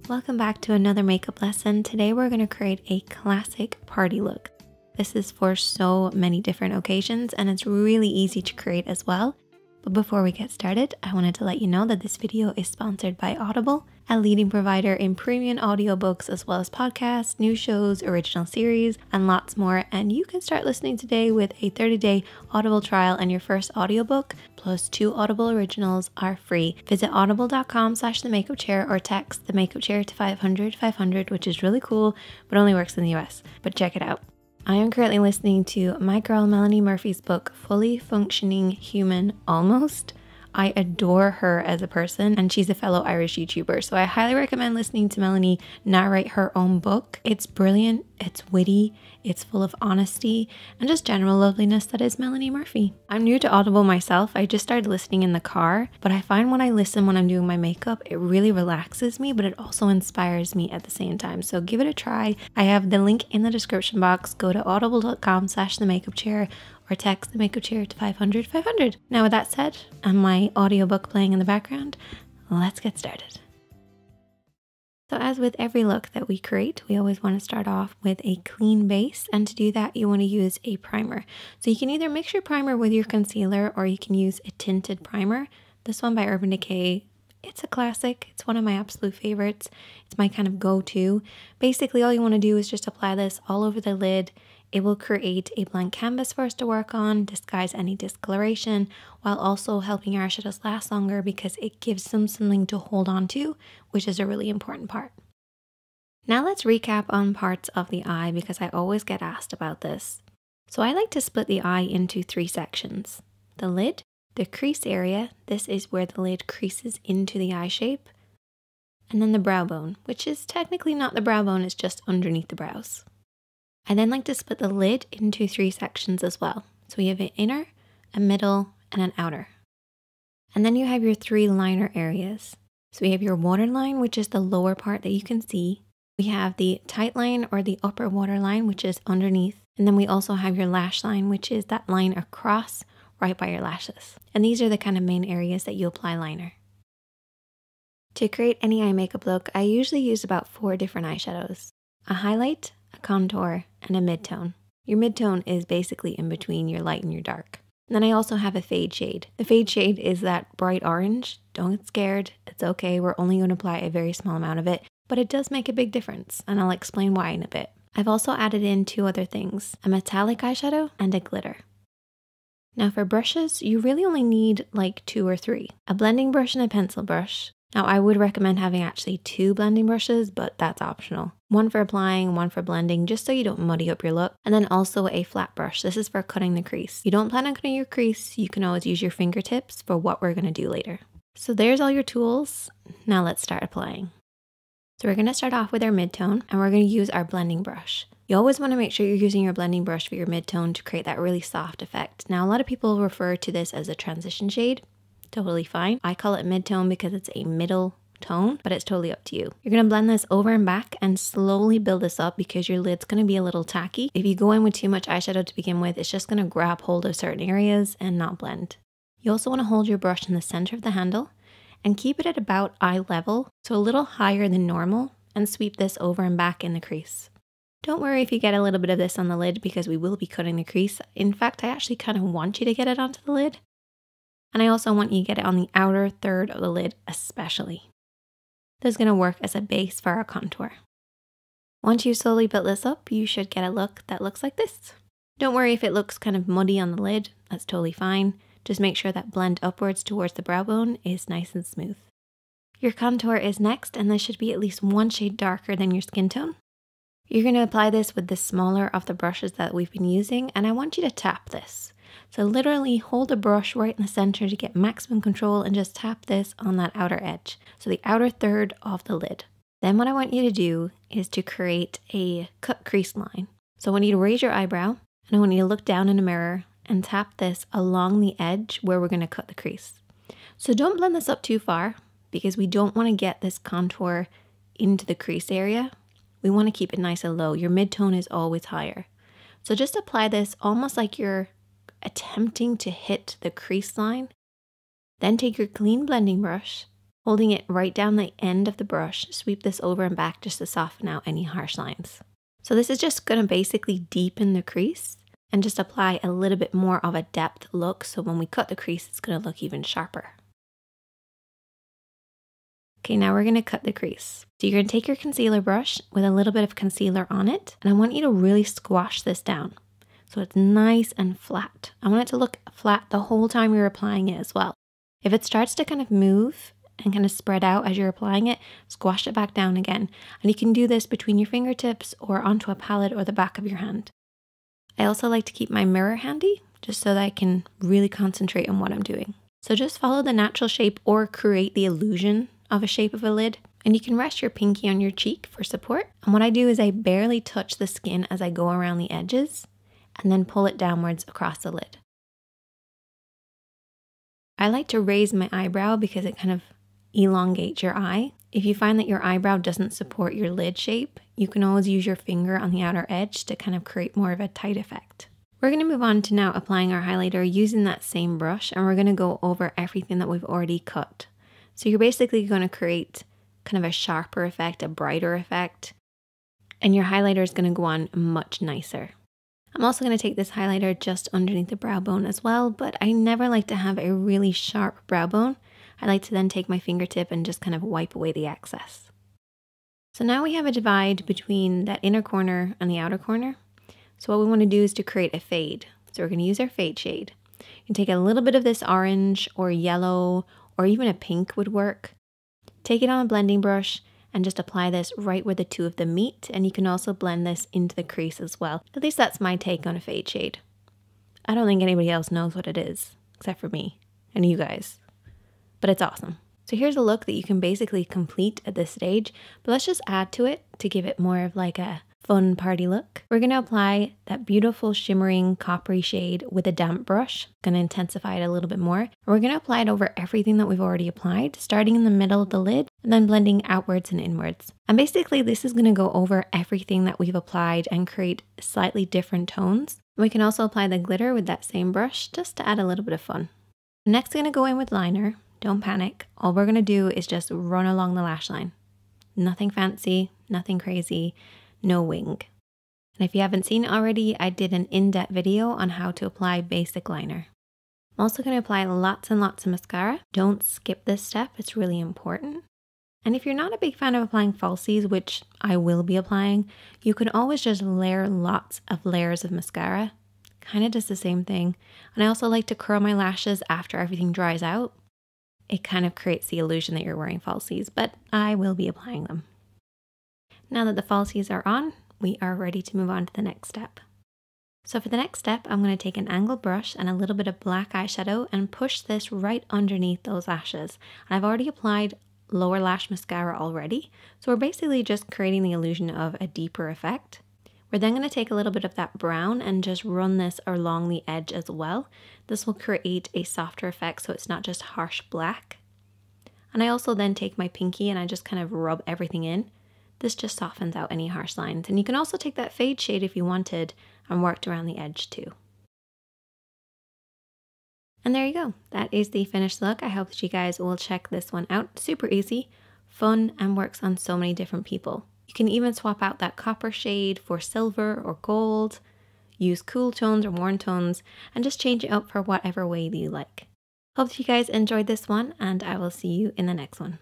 Welcome back to another makeup lesson. Today we're going to create a classic party look. This is for so many different occasions and it's really easy to create as well. But before we get started, I wanted to let you know that this video is sponsored by Audible, a leading provider in premium audiobooks as well as podcasts, new shows, original series, and lots more. And you can start listening today with a 30-day Audible trial, and your first audiobook plus 2 Audible originals are free. Visit audible.com/themakeupchair or text Themakeupchair to 500, which is really cool, but only works in the US. But check it out. I am currently listening to my girl Melanie Murphy's book, Fully Functioning Human Almost. I adore her as a person and she's a fellow Irish YouTuber, so I highly recommend listening to Melanie narrate her own book. It's brilliant, it's witty, it's full of honesty and just general loveliness that is Melanie Murphy. I'm new to Audible myself. I just started listening in the car, but I find when I listen when I'm doing my makeup, it really relaxes me, but it also inspires me at the same time. So give it a try. I have the link in the description box. Go to audible.com/themakeupchair or text Themakeupchair to 500. Now with that said, and my audiobook playing in the background, let's get started. So as with every look that we create, we always want to start off with a clean base, and to do that you want to use a primer. So you can either mix your primer with your concealer or you can use a tinted primer. This one by Urban Decay, it's a classic. It's one of my absolute favorites. It's my kind of go-to. Basically all you want to do is just apply this all over the lid. It will create a blank canvas for us to work on, disguise any discoloration, while also helping our eyeshadows last longer because it gives them something to hold on to, which is a really important part. Now let's recap on parts of the eye because I always get asked about this. So I like to split the eye into 3 sections. The lid, the crease area, this is where the lid creases into the eye shape, and then the brow bone, which is technically not the brow bone, it's just underneath the brows. I then like to split the lid into 3 sections as well. So we have an inner, a middle, and an outer. And then you have your 3 liner areas. So we have your waterline, which is the lower part that you can see. We have the tight line or the upper waterline, which is underneath. And then we also have your lash line, which is that line across right by your lashes. And these are the kind of main areas that you apply liner. To create any eye makeup look, I usually use about 4 different eyeshadows. A highlight, a contour, and a mid-tone. Your mid-tone is basically in between your light and your dark. And then I also have a fade shade. The fade shade is that bright orange. Don't get scared, it's okay, we're only going to apply a very small amount of it, but it does make a big difference, and I'll explain why in a bit. I've also added in 2 other things, a metallic eyeshadow and a glitter. Now for brushes, you really only need like 2 or 3. A blending brush and a pencil brush. Now I would recommend having actually 2 blending brushes, but that's optional. One for applying, one for blending, just so you don't muddy up your look. And then also a flat brush. This is for cutting the crease. You don't plan on cutting your crease, you can always use your fingertips for what we're going to do later. So there's all your tools. Now let's start applying. So we're going to start off with our mid-tone and we're going to use our blending brush. You always want to make sure you're using your blending brush for your mid-tone to create that really soft effect. Now a lot of people refer to this as a transition shade. Totally fine. I call it mid-tone because it's a middle tone, but it's totally up to you. You're going to blend this over and back and slowly build this up because your lid's going to be a little tacky. If you go in with too much eyeshadow to begin with, it's just going to grab hold of certain areas and not blend. You also want to hold your brush in the center of the handle and keep it at about eye level, so a little higher than normal, and sweep this over and back in the crease. Don't worry if you get a little bit of this on the lid because we will be cutting the crease. In fact, I actually kind of want you to get it onto the lid. And I also want you to get it on the outer third of the lid especially. This is going to work as a base for our contour. Once you slowly build this up, you should get a look that looks like this. Don't worry if it looks kind of muddy on the lid, that's totally fine. Just make sure that blend upwards towards the brow bone is nice and smooth. Your contour is next, and this should be at least 1 shade darker than your skin tone. You're going to apply this with the smaller of the brushes that we've been using, and I want you to tap this. So literally hold the brush right in the center to get maximum control and just tap this on that outer edge. So the outer third of the lid. Then what I want you to do is to create a cut crease line. So I want you to raise your eyebrow and I want you to look down in a mirror and tap this along the edge where we're going to cut the crease. So don't blend this up too far because we don't want to get this contour into the crease area. We want to keep it nice and low. Your mid-tone is always higher. So just apply this almost like you're attempting to hit the crease line. Then take your clean blending brush Holding it right down the end of the brush, sweep this over and back just to soften out any harsh lines. So this is just going to basically deepen the crease and just apply a little bit more of a depth look, so when we cut the crease, it's going to look even sharper. Okay, now we're going to cut the crease. So you're going to take your concealer brush with a little bit of concealer on it, and I want you to really squash this down so it's nice and flat. I want it to look flat the whole time you're applying it as well. If it starts to kind of move and kind of spread out as you're applying it, squash it back down again. And you can do this between your fingertips or onto a palette or the back of your hand. I also like to keep my mirror handy just so that I can really concentrate on what I'm doing. So just follow the natural shape or create the illusion of a shape of a lid. And you can rest your pinky on your cheek for support. And what I do is I barely touch the skin as I go around the edges and then pull it downwards across the lid. I like to raise my eyebrow because it kind of elongates your eye. If you find that your eyebrow doesn't support your lid shape, you can always use your finger on the outer edge to kind of create more of a tight effect. We're going to move on to now applying our highlighter using that same brush, and we're going to go over everything that we've already cut. So you're basically going to create kind of a sharper effect, a brighter effect, and your highlighter is going to go on much nicer. I'm also going to take this highlighter just underneath the brow bone as well, but I never like to have a really sharp brow bone. I like to then take my fingertip and just kind of wipe away the excess. So now we have a divide between that inner corner and the outer corner. So what we want to do is to create a fade. So we're going to use our fade shade. You can take a little bit of this orange or yellow or even a pink would work. Take it on a blending brush and just apply this right where the two of them meet, and you can also blend this into the crease as well. At least that's my take on a fade shade. I don't think anybody else knows what it is, except for me and you guys, but it's awesome. So here's a look that you can basically complete at this stage, but let's just add to it to give it more of like a fun party look. We're going to apply that beautiful shimmering coppery shade with a damp brush. Going to intensify it a little bit more. We're going to apply it over everything that we've already applied, starting in the middle of the lid and then blending outwards and inwards. And basically this is going to go over everything that we've applied and create slightly different tones. We can also apply the glitter with that same brush just to add a little bit of fun. Next, I'm going to go in with liner. Don't panic. All we're going to do is just run along the lash line. Nothing fancy, nothing crazy. No wing. And if you haven't seen it already, I did an in-depth video on how to apply basic liner. I'm also going to apply lots and lots of mascara. Don't skip this step, it's really important. And if you're not a big fan of applying falsies, which I will be applying, you can always just layer lots of layers of mascara. Kind of does the same thing. And I also like to curl my lashes after everything dries out. It kind of creates the illusion that you're wearing falsies, but I will be applying them. Now that the falsies are on, we are ready to move on to the next step. So for the next step, I'm going to take an angled brush and a little bit of black eyeshadow and push this right underneath those lashes. And I've already applied lower lash mascara already, so we're basically just creating the illusion of a deeper effect. We're then going to take a little bit of that brown and just run this along the edge as well. This will create a softer effect so it's not just harsh black. And I also then take my pinky and I just kind of rub everything in. This just softens out any harsh lines. And you can also take that fade shade if you wanted and worked around the edge too. And there you go. That is the finished look. I hope that you guys will check this one out. Super easy, fun, and works on so many different people. You can even swap out that copper shade for silver or gold, use cool tones or warm tones, and just change it up for whatever way that you like. Hope that you guys enjoyed this one, and I will see you in the next one.